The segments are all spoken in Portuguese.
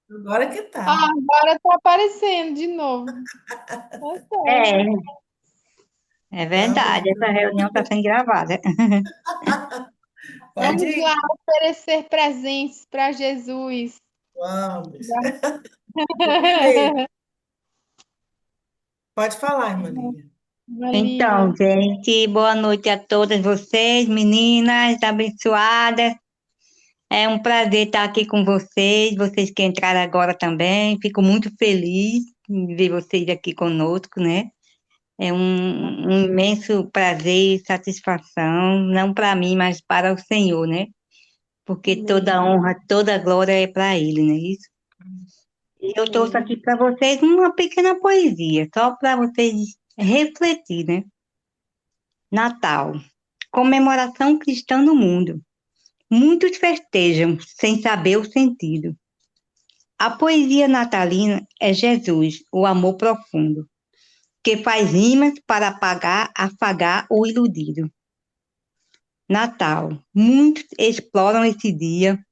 Agora que Ah, tá. agora tá aparecendo de novo. Tá certo. É, é Não, verdade, essa reunião está sendo gravada. pode Vamos ir. lá oferecer presentes para Jesus. Vamos. O primeiro. Pode falar, irmã Lívia. Uma Lívia. Então, gente, boa noite a todas vocês, meninas abençoadas. É um prazer estar aqui com vocês que entraram agora também. Fico muito feliz em ver vocês aqui conosco, né? É um imenso prazer e satisfação, não para mim, mas para o Senhor, né? Porque Amém. toda honra, toda glória é para Ele, não é isso? E eu trouxe Amém. aqui para vocês uma pequena poesia, só para vocês refletir, né? Natal, comemoração cristã no mundo. Muitos festejam sem saber o sentido. A poesia natalina é Jesus, o amor profundo, que faz rimas para afagar o iludido. Natal, muitos exploram esse dia,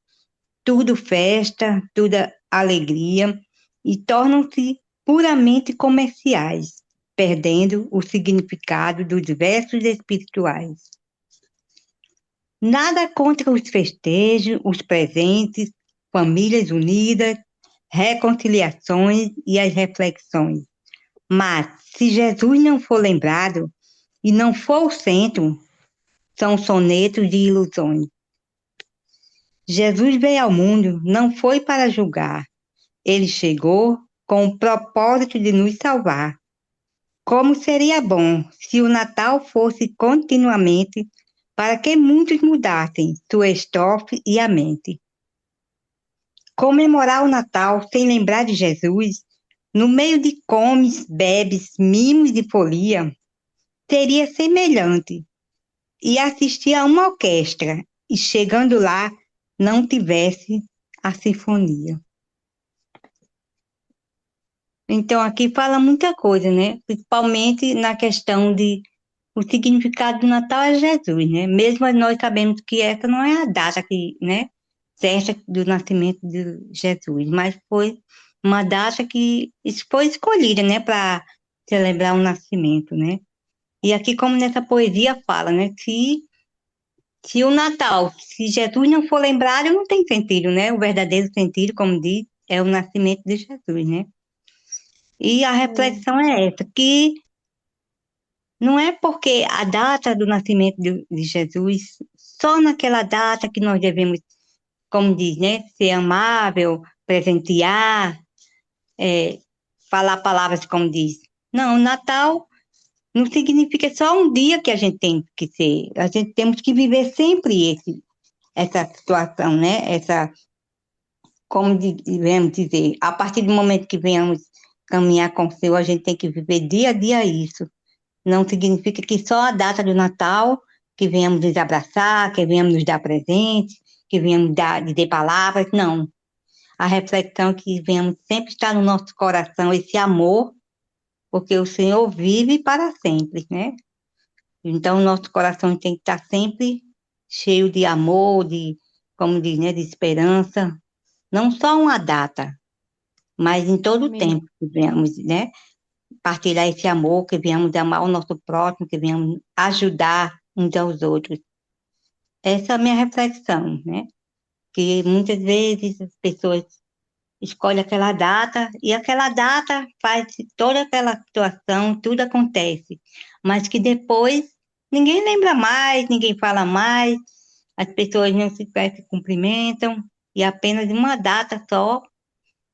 tudo festa, tudo alegria, e tornam-se puramente comerciais, perdendo o significado dos versos espirituais. Nada contra os festejos, os presentes, famílias unidas, reconciliações e as reflexões. Mas, se Jesus não for lembrado e não for o centro, são sonetos de ilusões. Jesus veio ao mundo não foi para julgar, ele chegou com o propósito de nos salvar. Como seria bom se o Natal fosse continuamente para que muitos mudassem sua estrofe e a mente. Comemorar o Natal sem lembrar de Jesus, no meio de comes, bebes, mimos e folia, seria semelhante e assistir a uma orquestra e chegando lá não tivesse a sinfonia. Então aqui fala muita coisa, né? Principalmente na questão de o significado do Natal é Jesus, né? Mesmo nós sabemos que essa não é a data que, né, certa do nascimento de Jesus, mas foi uma data que foi escolhida, né, para celebrar o nascimento, né? E aqui, como nessa poesia fala, né, se o Natal, se Jesus não for lembrado, não tem sentido, né? O verdadeiro sentido, como diz, é o nascimento de Jesus, né? E a Amém. reflexão é essa, que não é porque a data do nascimento de Jesus, só naquela data que nós devemos, como diz, né, ser amável, presentear, é, falar palavras como diz. Não, Natal não significa só um dia que a gente tem que ser, a gente temos que viver sempre essa situação, né? Essa, como devemos dizer, a partir do momento que venhamos caminhar com o Senhor, a gente tem que viver dia a dia isso. Não significa que só a data do Natal, que venhamos nos abraçar, que venhamos nos dar presentes, que venhamos dizer palavras, não. A reflexão é que venhamos sempre estar no nosso coração esse amor, porque o Senhor vive para sempre, né? Então, o nosso coração tem que estar sempre cheio de amor, de, como diz, né, de esperança, não só uma data, mas em todo o Amém. tempo que venhamos, né, partilhar esse amor, que venhamos amar o nosso próximo, que venhamos ajudar uns aos outros. Essa é a minha reflexão, né? Que muitas vezes as pessoas escolhem aquela data e aquela data faz toda aquela situação, tudo acontece, mas que depois ninguém lembra mais, ninguém fala mais, as pessoas não se cumprimentam e apenas uma data só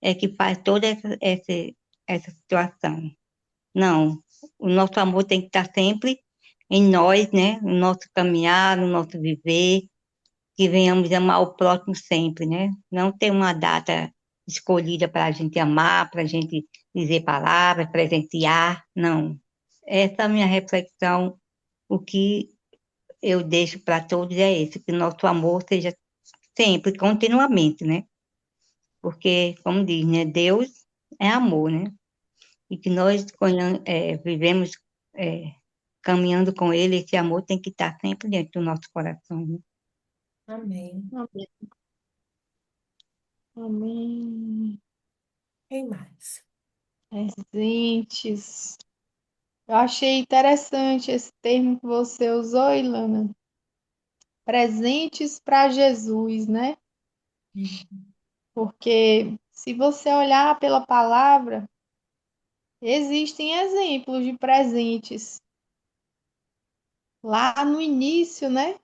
é que faz toda essa situação. Não, o nosso amor tem que estar sempre em nós, né? No nosso caminhar, no nosso viver, que venhamos amar o próximo sempre, né? Não ter uma data escolhida para a gente amar, para a gente dizer palavras, presentear, não. Essa é a minha reflexão, o que eu deixo para todos é esse, que o nosso amor seja sempre, continuamente, né? Porque, como diz, né? Deus é amor, né? E que nós vivemos é, caminhando com Ele, esse amor tem que estar sempre dentro do nosso coração, né? Amém. Amém. Amém. Quem mais? Presentes. Eu achei interessante esse termo que você usou, Ilana. Presentes para Jesus, né? Porque se você olhar pela palavra, existem exemplos de presentes. Lá no início, né?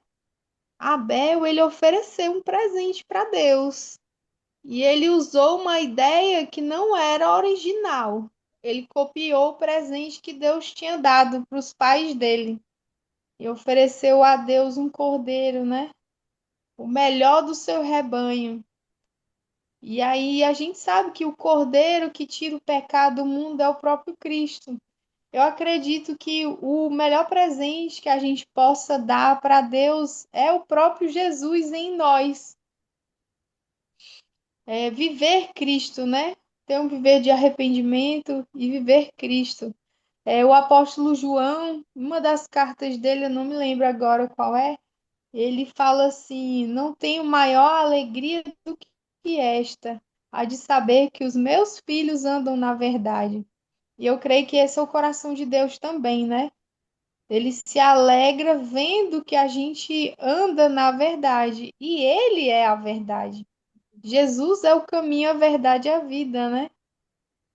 Abel, ele ofereceu um presente para Deus. E ele usou uma ideia que não era original. Ele copiou o presente que Deus tinha dado para os pais dele. E ofereceu a Deus um cordeiro, né? O melhor do seu rebanho. E aí a gente sabe que o cordeiro que tira o pecado do mundo é o próprio Cristo. Eu acredito que o melhor presente que a gente possa dar para Deus é o próprio Jesus em nós. É viver Cristo, né? Ter um viver de arrependimento e viver Cristo. O apóstolo João, uma das cartas dele, eu não me lembro agora qual é, ele fala assim: não tenho maior alegria do que esta, a de saber que os meus filhos andam na verdade. E eu creio que esse é o coração de Deus também, né? Ele se alegra vendo que a gente anda na verdade. E ele é a verdade. Jesus é o caminho, a verdade e a vida, né?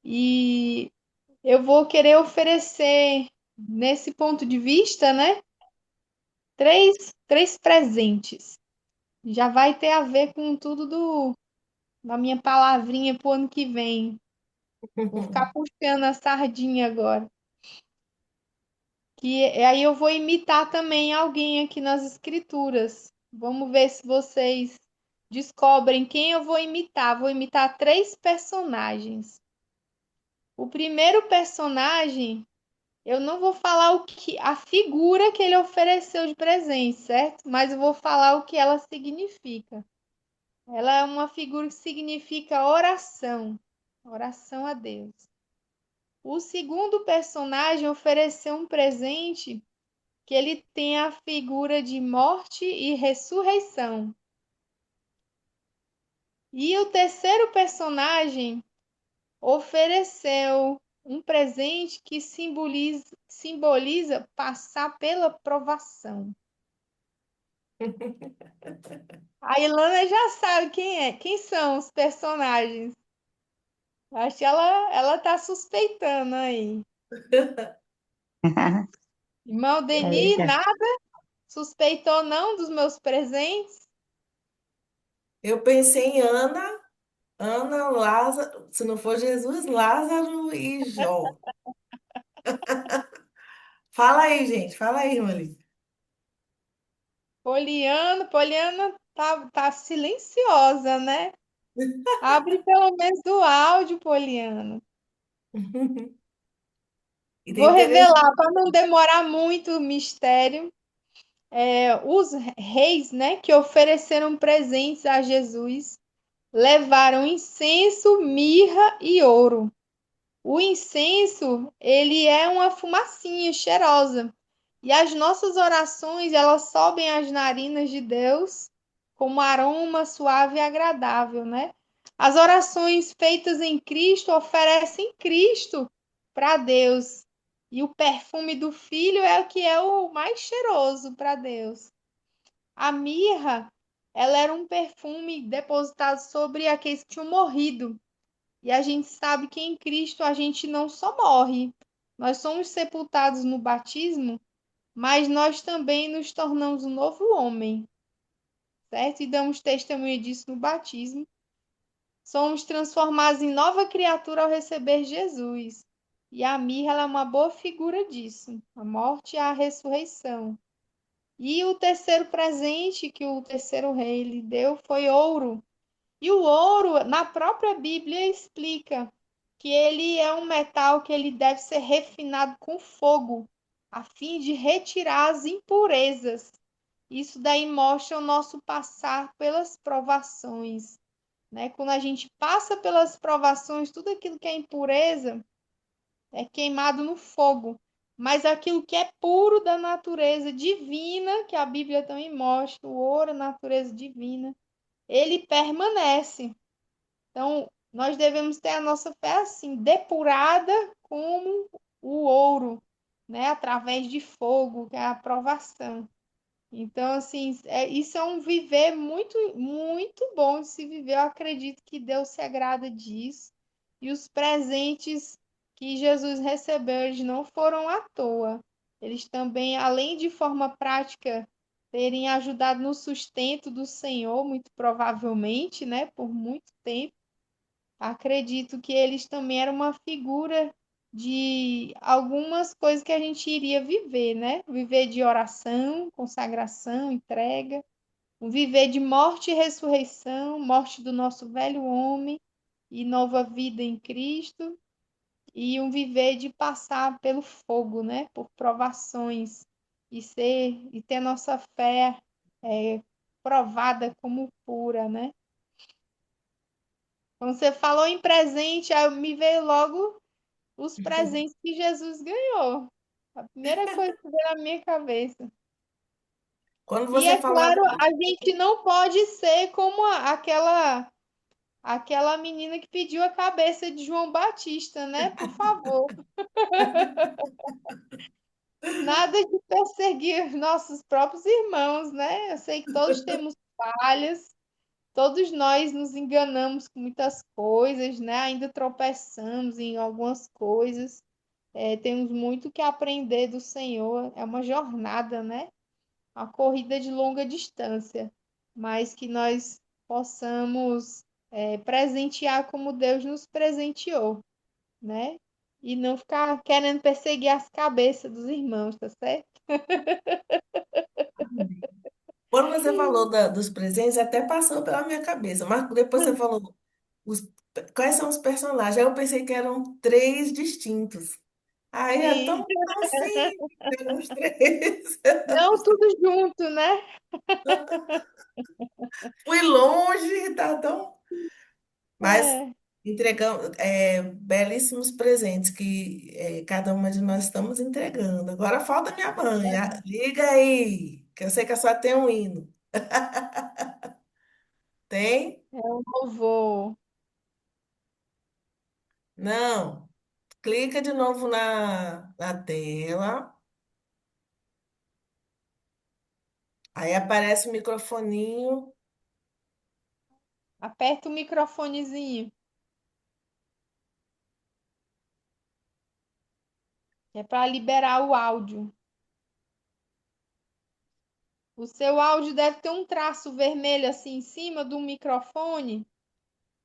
E eu vou querer oferecer, nesse ponto de vista, né? Três presentes. Já vai ter a ver com tudo da minha palavrinha pro ano que vem. Vou ficar puxando a sardinha agora. Que aí eu vou imitar também alguém aqui nas escrituras. Vamos ver se vocês descobrem quem eu vou imitar. Vou imitar três personagens. O primeiro personagem, eu não vou falar a figura que ele ofereceu de presente, certo? Mas eu vou falar o que ela significa. Ela é uma figura que significa oração, oração a Deus. O segundo personagem ofereceu um presente que ele tem a figura de morte e ressurreição. E o terceiro personagem ofereceu um presente que simboliza passar pela provação. A Ilana já sabe quem é, quem são os personagens. Acho que ela tá suspeitando aí. Irmão É Denis, verdade. nada suspeitou não dos meus presentes? Eu pensei em Ana, Lázaro, se não for Jesus, Lázaro e Jó. Fala aí, gente, fala aí, Mali. Poliana tá silenciosa, né? Abre pelo menos o áudio, Poliana. E Vou tem revelar, para interessante. não demorar muito o mistério, os reis, né, que ofereceram presentes a Jesus, levaram incenso, mirra e ouro. O incenso, ele é uma fumacinha cheirosa. E as nossas orações, elas sobem às narinas de Deus como aroma suave e agradável, né? As orações feitas em Cristo oferecem Cristo para Deus. E o perfume do Filho é o que é o mais cheiroso para Deus. A mirra, ela era um perfume depositado sobre aqueles que tinham morrido. E a gente sabe que em Cristo a gente não só morre, nós somos sepultados no batismo, mas nós também nos tornamos um novo homem, certo? E damos testemunho disso no batismo. Somos transformados em nova criatura ao receber Jesus. E a mirra ela é uma boa figura disso, a morte e a ressurreição. E o terceiro presente que o terceiro rei lhe deu foi ouro. E o ouro, na própria Bíblia, explica que ele é um metal que ele deve ser refinado com fogo, a fim de retirar as impurezas. Isso daí mostra o nosso passar pelas provações, né? Quando a gente passa pelas provações, tudo aquilo que é impureza é queimado no fogo. Mas aquilo que é puro da natureza divina, que a Bíblia também mostra, o ouro, a natureza divina, ele permanece. Então, nós devemos ter a nossa fé assim, depurada como o ouro, né? Através de fogo, que é a provação. Então, assim, isso é um viver muito, muito bom de se viver. Eu acredito que Deus se agrada disso. E os presentes que Jesus recebeu, eles não foram à toa. Eles também, além de forma prática, terem ajudado no sustento do Senhor, muito provavelmente, né, por muito tempo. Acredito que eles também eram uma figura de algumas coisas que a gente iria viver, né? Viver de oração, consagração, entrega, um viver de morte e ressurreição, morte do nosso velho homem e nova vida em Cristo, e um viver de passar pelo fogo, né? Por provações e ter nossa fé provada como pura, né? Quando você falou em presente, aí me veio logo os presentes que Jesus ganhou. A primeira coisa que veio na minha cabeça. Quando E você é falava, claro, a gente não pode ser como aquela menina que pediu a cabeça de João Batista, né? Por favor. Nada de perseguir nossos próprios irmãos, né? Eu sei que todos temos falhas, todos nós nos enganamos com muitas coisas, né? Ainda tropeçamos em algumas coisas. Temos muito que aprender do Senhor. É uma jornada, né? Uma corrida de longa distância, mas que nós possamos presentear como Deus nos presenteou, né? E não ficar querendo perseguir as cabeças dos irmãos, tá certo? quando você falou dos presentes, até passou pela minha cabeça, mas depois você falou os- quais são os personagens. Aí eu pensei que eram três distintos. Aí é Sim, tão simples, eram os três. não tudo junto, né? Fui longe, tá tão. Mas É, entregamos belíssimos presentes que cada uma de nós estamos entregando. Agora falta minha mãe. Liga aí, que eu sei que a só tem um hino. Tem? é um louvor. Não. Clica de novo na tela. Aí aparece o microfoninho. Aperta o microfonezinho, é para liberar o áudio. O seu áudio deve ter um traço vermelho assim em cima do microfone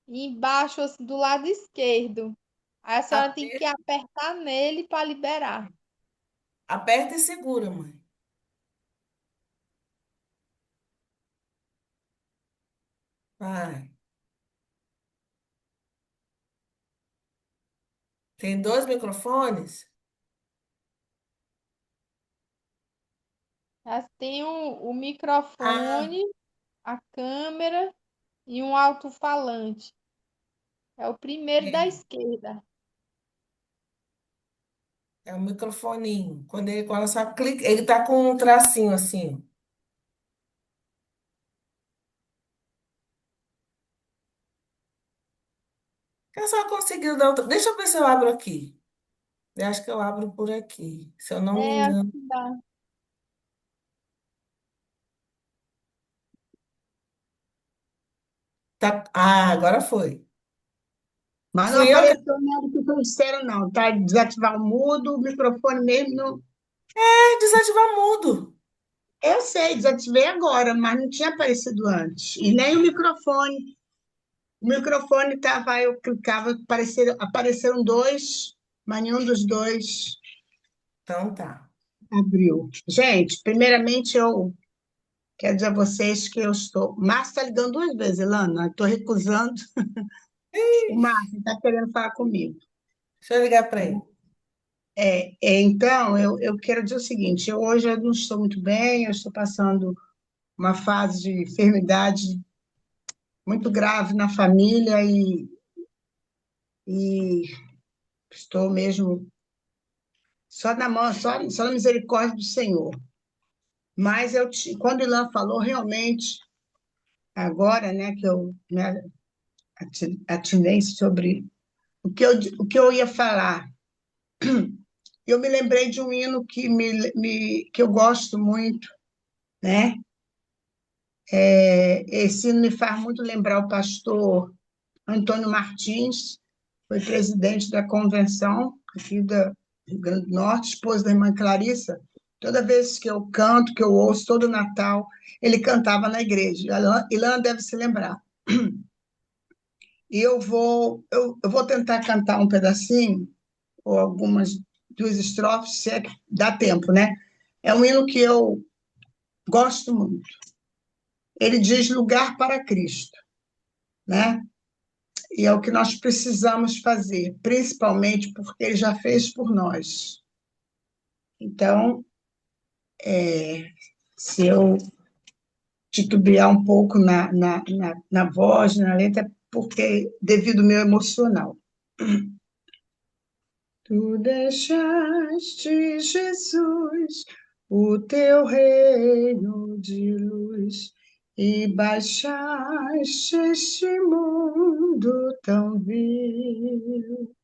e embaixo assim, do lado esquerdo. Aí a senhora tem que Aperta, apertar nele para liberar. aperta e segura, mãe. Vai. Tem dois microfones? Aí tem o Ah, microfone, a câmera e um alto-falante. É o primeiro da é. esquerda. É o microfoninho. Quando ela só clica, ele tá com um tracinho assim. Eu só conseguiu dar outra. Deixa eu ver se eu abro aqui. Eu acho que eu abro por aqui, se eu não me É, acho engano. que dá. Tá. Ah, agora foi. Mas não Fui eu que apareceu nada que foi sincero, não, tá? Desativar o mudo, o microfone mesmo. Não... desativar mudo. Eu sei, desativei agora, mas não tinha aparecido antes. E nem o microfone. O microfone estava, eu clicava, apareceram dois, mas nenhum dos dois Então tá. abriu. Gente, primeiramente eu quero dizer a vocês que eu estou. Márcio está ligando duas vezes, Ilana. Estou recusando. O Márcio está querendo falar comigo. Deixa eu ligar para ele. Então, eu quero dizer o seguinte: hoje eu não estou muito bem, eu estou passando uma fase de enfermidade muito grave na família e estou mesmo só na mão, só na misericórdia do Senhor. Mas quando o Ilan falou realmente, agora, né, que eu, né, atinei sobre o que eu ia falar. Eu me lembrei de um hino que eu gosto muito, né? Esse hino me faz muito lembrar o pastor Antônio Martins, foi presidente da convenção aqui do Rio Grande do Norte, esposa da irmã Clarissa. Toda vez que eu canto, que eu ouço, todo Natal, ele cantava na igreja. A Ilana deve se lembrar. E eu vou tentar cantar um pedacinho, ou algumas duas estrofes, se é que dá tempo, né? É um hino que eu gosto muito. Ele diz lugar para Cristo, né? E é o que nós precisamos fazer, principalmente porque ele já fez por nós. Então, se eu titubear um pouco na voz, na letra, porque devido ao meu emocional. Tu deixaste, Jesus, o teu reino de luz e baixaste este mundo tão vil.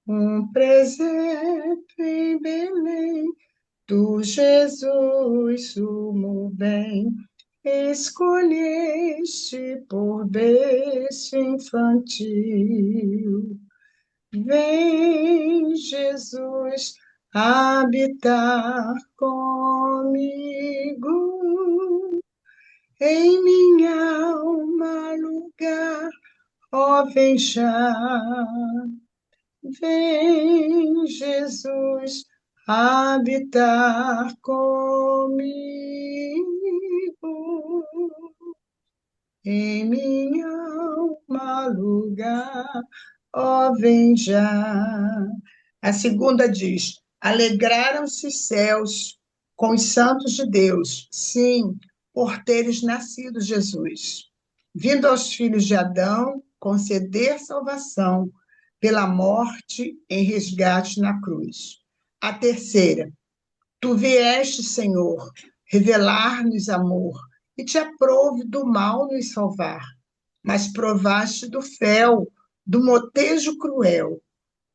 Um presépio em Belém, tu, Jesus, sumo bem, escolheste por berço infantil. Vem, Jesus, habitar comigo, em minha alma lugar, ó, vem já. Vem, Jesus, habitar comigo, em minha alma lugar, ó, vem já. A segunda diz: alegraram-se os céus com os santos de Deus, sim, por teres nascido Jesus. Vindo aos filhos de Adão, conceder salvação pela morte em resgate na cruz. A terceira: tu vieste, Senhor, revelar-nos amor, e te aprouve do mal nos salvar, mas provaste do fel, do motejo cruel,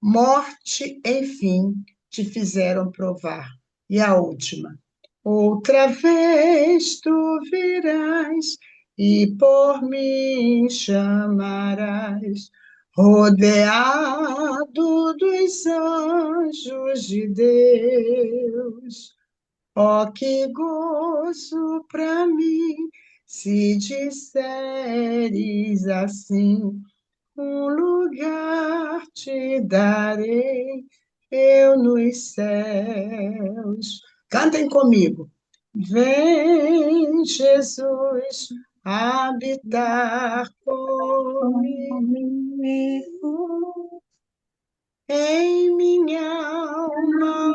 morte, enfim, te fizeram provar. E a última: outra vez tu virás e por mim chamarás, rodeado dos anjos de Deus. Oh, que gozo para mim, se disseres assim, um lugar te darei, eu nos céus. Cantem comigo. Vem, Jesus, habitar comigo, em minha alma,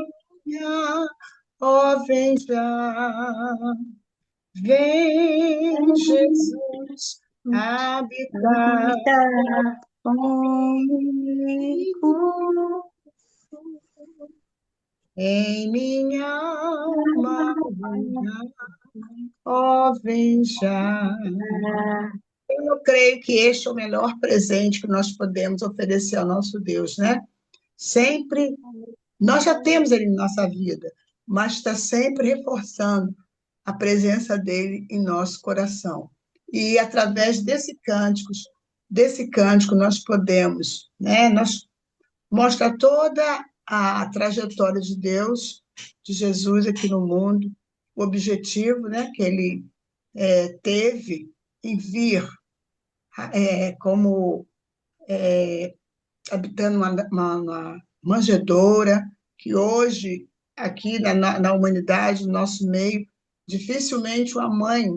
ó, vem já. Vem, Jesus, habitar Habitar comigo, em minha alma, ó, vem já. Eu creio que este é o melhor presente que nós podemos oferecer ao nosso Deus, né? Sempre, nós já temos ele em nossa vida, mas está sempre reforçando a presença dele em nosso coração. E através desse cântico nós podemos, né? Nós mostra toda a trajetória de Deus, de Jesus aqui no mundo, o objetivo, né, que ele teve em vir como habitando uma manjedoura, que hoje, aqui na humanidade, no nosso meio, dificilmente uma mãe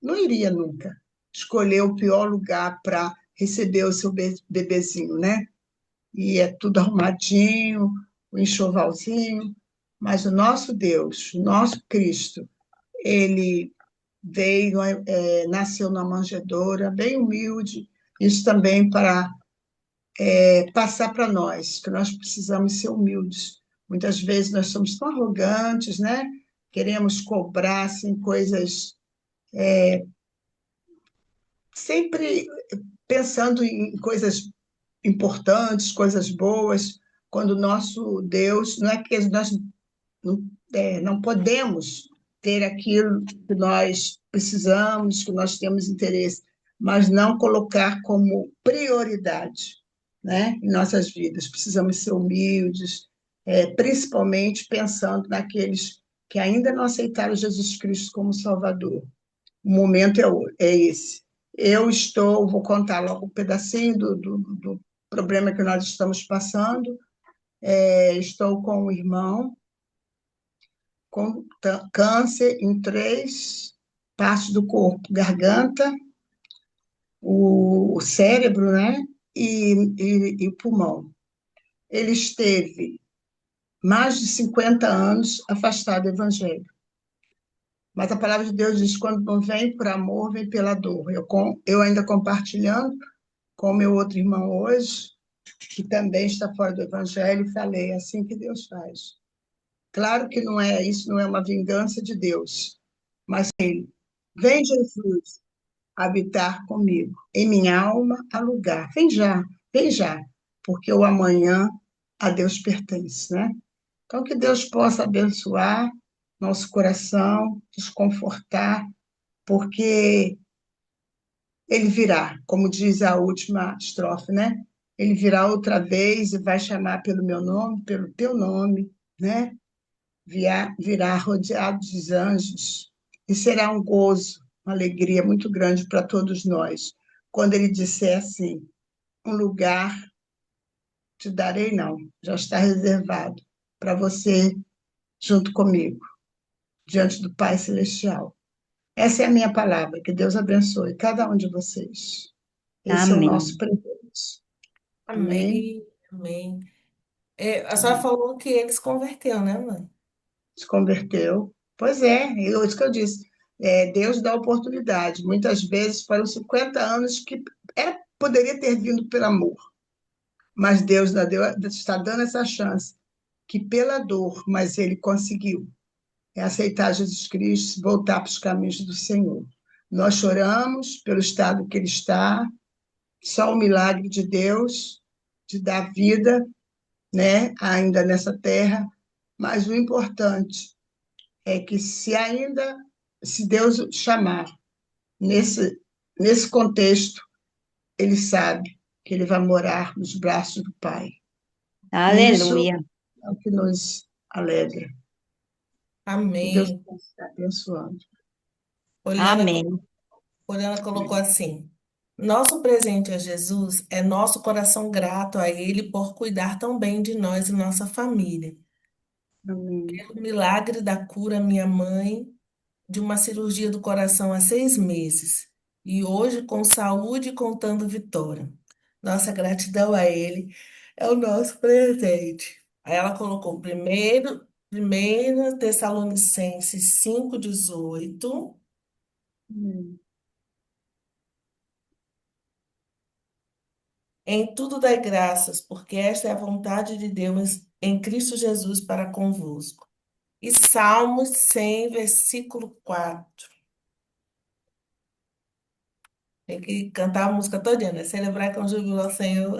não iria nunca escolher o pior lugar para receber o seu bebezinho, né? E é tudo arrumadinho, o enxovalzinho, mas o nosso Deus, o nosso Cristo, ele veio, nasceu na manjedoura, bem humilde, isso também para passar para nós, que nós precisamos ser humildes. Muitas vezes nós somos tão arrogantes, né? Queremos cobrar assim, coisas sempre pensando em coisas importantes, coisas boas, quando o nosso Deus, não é que nós não, não podemos ter aquilo que nós precisamos, que nós temos interesse, mas não colocar como prioridade, né, em nossas vidas. Precisamos ser humildes, principalmente pensando naqueles que ainda não aceitaram Jesus Cristo como Salvador. O momento é esse. Vou contar logo um pedacinho do problema que nós estamos passando. Estou com um irmão com câncer em 3 partes do corpo: garganta, o cérebro, né? E o pulmão. Ele esteve mais de 50 anos afastado do Evangelho. Mas a palavra de Deus diz: quando não vem por amor, vem pela dor. Eu ainda compartilhando com o meu outro irmão hoje, que também está fora do Evangelho, falei: é assim que Deus faz. Claro que não é isso, não é uma vingança de Deus, mas vem Jesus habitar comigo, em minha alma há lugar. Vem já, porque o amanhã a Deus pertence, né? Então, que Deus possa abençoar nosso coração, nos confortar, porque Ele virá, como diz a última estrofe, né? Ele virá outra vez e vai chamar pelo meu nome, pelo teu nome, né? Virá rodeado dos anjos, e será um gozo, uma alegria muito grande para todos nós, quando ele disser assim: um lugar te darei, não, já está reservado para você junto comigo, diante do Pai Celestial. Essa é a minha palavra, que Deus abençoe cada um de vocês. Esse é o nosso Amém. presente. Amém? Amém, amém. A senhora falou que ele se converteu, né, mãe? Se converteu. Pois é, isso que eu disse. Deus dá oportunidade. Muitas vezes foram 50 anos que poderia ter vindo pelo amor, mas Deus está dando essa chance, que pela dor, mas ele conseguiu aceitar Jesus Cristo, voltar para os caminhos do Senhor. Nós choramos pelo estado que ele está, só o milagre de Deus, de dar vida, né, ainda nessa terra, mas o importante é que se Deus chamar nesse contexto, ele sabe que ele vai morar nos braços do Pai. E isso Aleluia. é o que nos alegra. Que Deus Amém. possa estar abençoando. Poliana, Amém. Poliana colocou assim: nosso presente a Jesus é nosso coração grato a Ele por cuidar tão bem de nós e nossa família. Amém. O milagre da cura, minha mãe, de uma cirurgia do coração há 6 meses. E hoje, com saúde e contando vitória. Nossa gratidão a Ele é o nosso presente. Aí ela colocou primeiro Tessalonicenses 5:18. Amém. Em tudo dai graças, porque esta é a vontade de Deus em Cristo Jesus para convosco. E Salmos 100, versículo 4. Tem que cantar a música todinha, né? Celebrar com júbilo ao Senhor,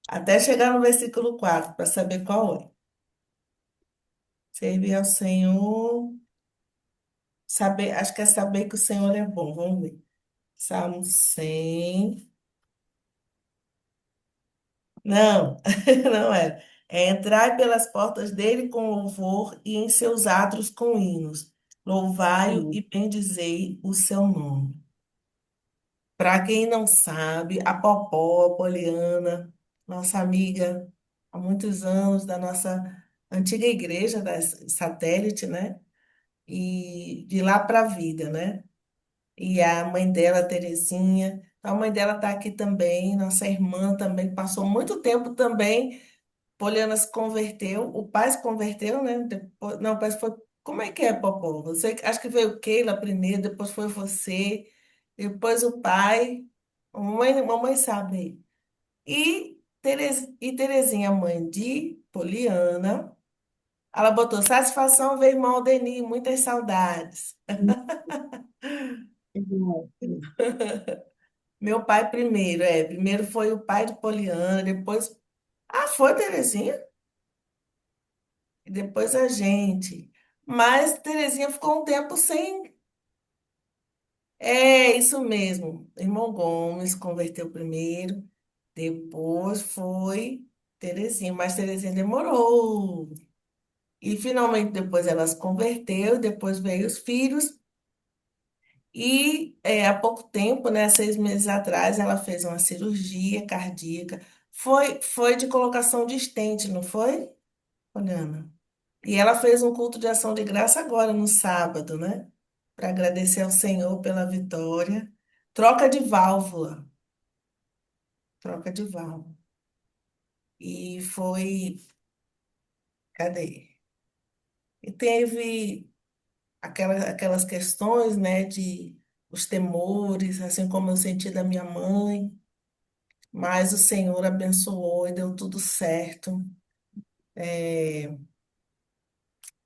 até chegar no versículo 4 para saber qual é. Servir ao Senhor, saber, acho que é saber que o Senhor é bom. Vamos ver. Salmo 100. Não, não é. É entrar pelas portas dele com louvor e em seus átrios com hinos. Louvai-o Amém. e bendizei o seu nome. Para quem não sabe, a Popó, a Poliana, nossa amiga há muitos anos da nossa antiga igreja da Satélite, né? E de lá para a vida, né? E a mãe dela, Terezinha. A mãe dela está aqui também, nossa irmã também, passou muito tempo também. Poliana se converteu, o pai se converteu, né? Depois, não, o pai foi. Como é que é, Popó? Você, acho que veio Keila primeiro, depois foi você, depois o pai. Mamãe sabe. E Terezinha, mãe de Poliana, ela botou satisfação ver irmão Aldenir, muitas saudades. Que bom. Meu pai primeiro, primeiro foi o pai de Poliana, depois, foi Terezinha, e depois a gente. Mas Terezinha ficou um tempo sem. É, isso mesmo. Irmão Gomes converteu primeiro, depois foi Terezinha, mas Terezinha demorou. E finalmente depois ela se converteu, depois veio os filhos. E há pouco tempo, né, 6 meses atrás, ela fez uma cirurgia cardíaca. Foi de colocação de estente, não foi, Poliana? E ela fez um culto de ação de graça agora, no sábado, né? Para agradecer ao Senhor pela vitória. Troca de válvula. Troca de válvula. E foi. Cadê? E teve aquelas questões, né, de os temores, assim como eu senti da minha mãe. Mas o Senhor abençoou e deu tudo certo,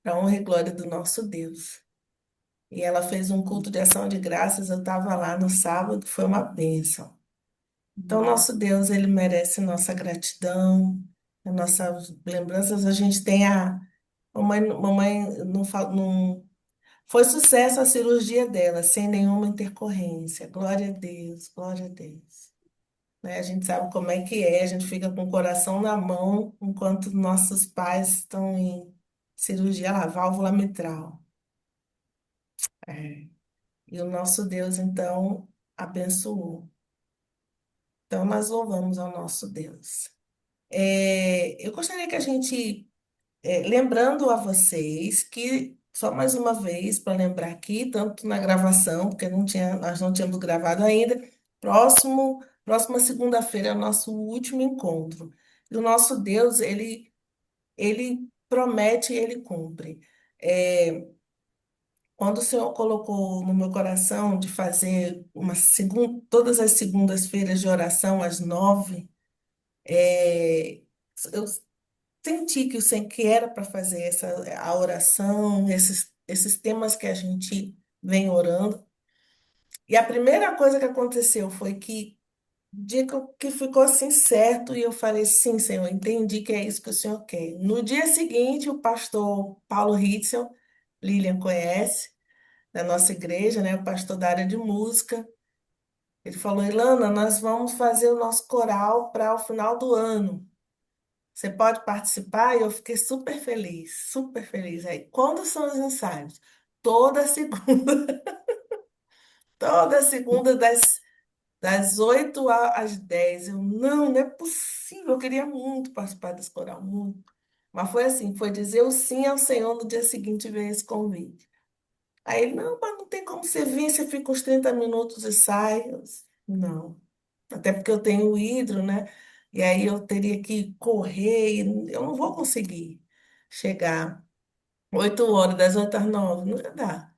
para honra e glória do nosso Deus. E ela fez um culto de ação de graças, eu estava lá no sábado, foi uma bênção. Então, nosso Deus, ele merece nossa gratidão, as nossas lembranças. A gente tem a mamãe não foi sucesso a cirurgia dela, sem nenhuma intercorrência. Glória a Deus, glória a Deus. Né? A gente sabe como é que é, a gente fica com o coração na mão enquanto nossos pais estão em cirurgia lá, válvula mitral. É. E o nosso Deus, então, abençoou. Então, nós louvamos ao nosso Deus. Eu gostaria que a gente, lembrando a vocês que, só mais uma vez, para lembrar aqui, tanto na gravação, porque nós não tínhamos gravado ainda, próxima segunda-feira é o nosso último encontro. E o nosso Deus, ele promete e ele cumpre. É, Quando o Senhor colocou no meu coração de fazer todas as segundas-feiras de oração às 9, eu senti que o Senhor que era para fazer a oração, esses temas que a gente vem orando. E a primeira coisa que aconteceu foi que o dia que ficou assim certo, e eu falei, sim, Senhor, entendi que é isso que o Senhor quer. No dia seguinte, o pastor Paulo Ritzel, Lilian conhece, da nossa igreja, né, o pastor da área de música, ele falou, Ilana, nós vamos fazer o nosso coral para o final do ano. Você pode participar? E eu fiquei super feliz, super feliz. Aí, quando são os ensaios? Toda segunda, toda segunda das 8 às 10. Não é possível. Eu queria muito participar desse coral, muito. Mas foi assim, foi dizer o sim ao Senhor no dia seguinte ver esse convite. Aí ele, não, mas não tem como você vir, você fica uns 30 minutos e sai. Não. Até porque eu tenho o hidro, né? E aí eu teria que correr, e eu não vou conseguir chegar 8 horas, das 8 às 9, não ia dar.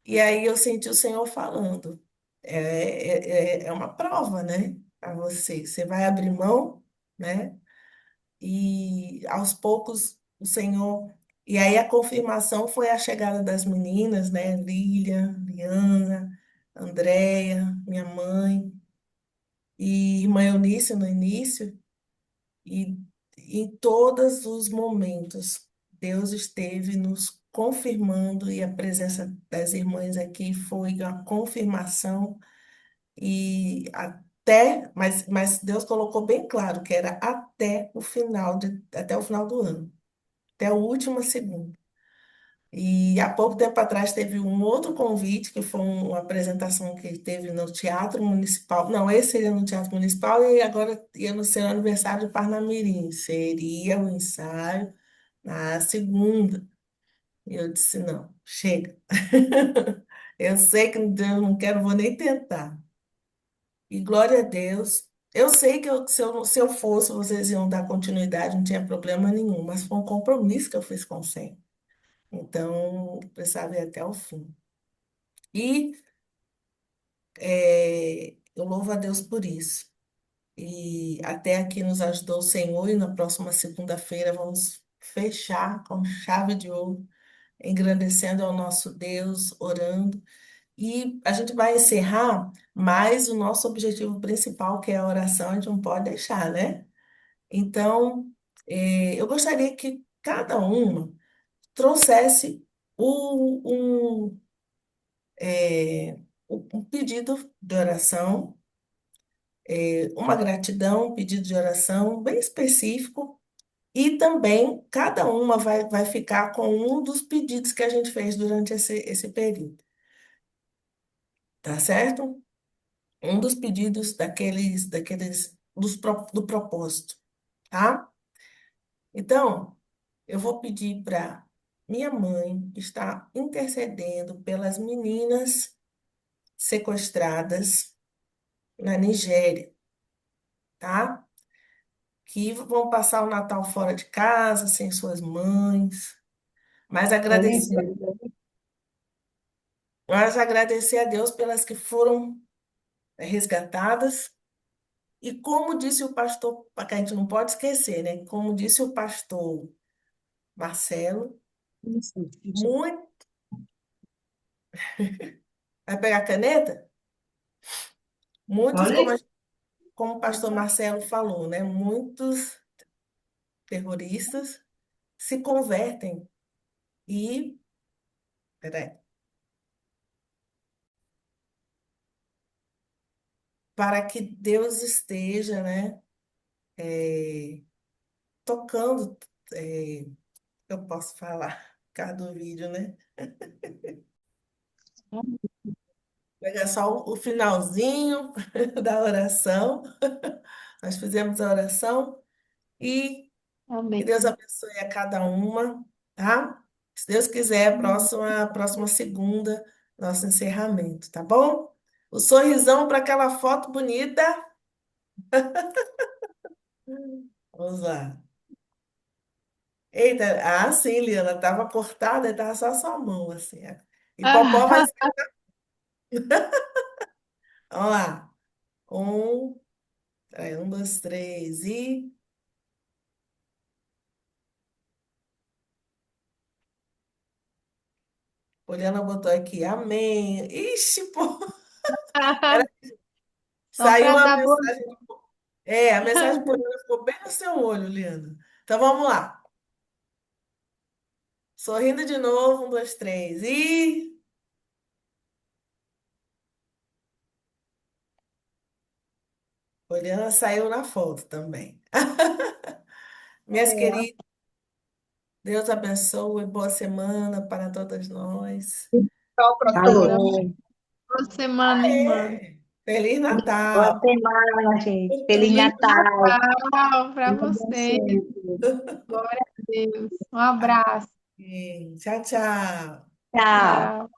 E aí eu senti o Senhor falando, é uma prova, né? Para você. Você vai abrir mão, né? E aos poucos o Senhor. E aí a confirmação foi a chegada das meninas, né? Lília, Liana, Andréia, minha mãe e irmã Eunice no início. E em todos os momentos, Deus esteve nos confirmando e a presença das irmãs aqui foi uma confirmação e mas Deus colocou bem claro que era até o final do ano, até o último segundo. E há pouco tempo atrás teve um outro convite, que foi uma apresentação que teve no Teatro Municipal. Não, esse seria no Teatro Municipal e agora ia no seu aniversário de Parnamirim. Seria o ensaio na segunda. E eu disse, não, chega. Eu sei que eu não quero, vou nem tentar. E glória a Deus. Eu sei que se eu fosse, vocês iam dar continuidade, não tinha problema nenhum, mas foi um compromisso que eu fiz com o Senhor. Então, precisava ir até o fim. E eu louvo a Deus por isso. E até aqui nos ajudou o Senhor, e na próxima segunda-feira vamos fechar com chave de ouro, engrandecendo ao nosso Deus, orando. E a gente vai encerrar, mas o nosso objetivo principal, que é a oração, a gente não pode deixar, né? Então, eu gostaria que cada uma trouxesse um, um pedido de oração, uma gratidão, um pedido de oração bem específico, e também cada uma vai ficar com um dos pedidos que a gente fez durante esse período, tá certo? Um dos pedidos do propósito, tá? Então, eu vou pedir para minha mãe estar intercedendo pelas meninas sequestradas na Nigéria, tá? Que vão passar o Natal fora de casa, sem suas mães, mas agradecer, mas agradecer a Deus pelas que foram resgatadas. E como disse o pastor, que a gente não pode esquecer, né? Como disse o pastor Marcelo, Isso. muito. Vai pegar a caneta? Muitos, Olha, como o pastor Marcelo falou, né? Muitos terroristas se convertem e, peraí, para que Deus esteja, né? Tocando, eu posso falar, por causa do vídeo, né? Pegar só o finalzinho da oração. Nós fizemos a oração e que Amém. Deus abençoe a cada uma, tá? Se Deus quiser, próxima segunda, nosso encerramento, tá bom? O sorrisão para aquela foto bonita. Vamos lá. Eita, sim, Liana, estava cortada, estava só a sua mão, assim. E Popó vai ser. Vamos lá. Um, peraí, um, dois, três e. Poliana botou aqui, amém. Ixi, pô, Só saiu para a dar boa. mensagem. A mensagem por ela ficou bem no seu olho, Leandro. Então vamos lá. Sorrindo de novo, um, dois, três. E Poliana saiu na foto também. Minhas queridas, Deus abençoe, boa semana para todas nós. tchau para Deus todos. abençoe. Boa semana, irmã. Feliz Boa Natal. semana, gente. Feliz Feliz Natal. Natal para Deus você. abençoe. Glória a Deus. Um abraço. Amém. Tchau, tchau. Tchau. Tchau.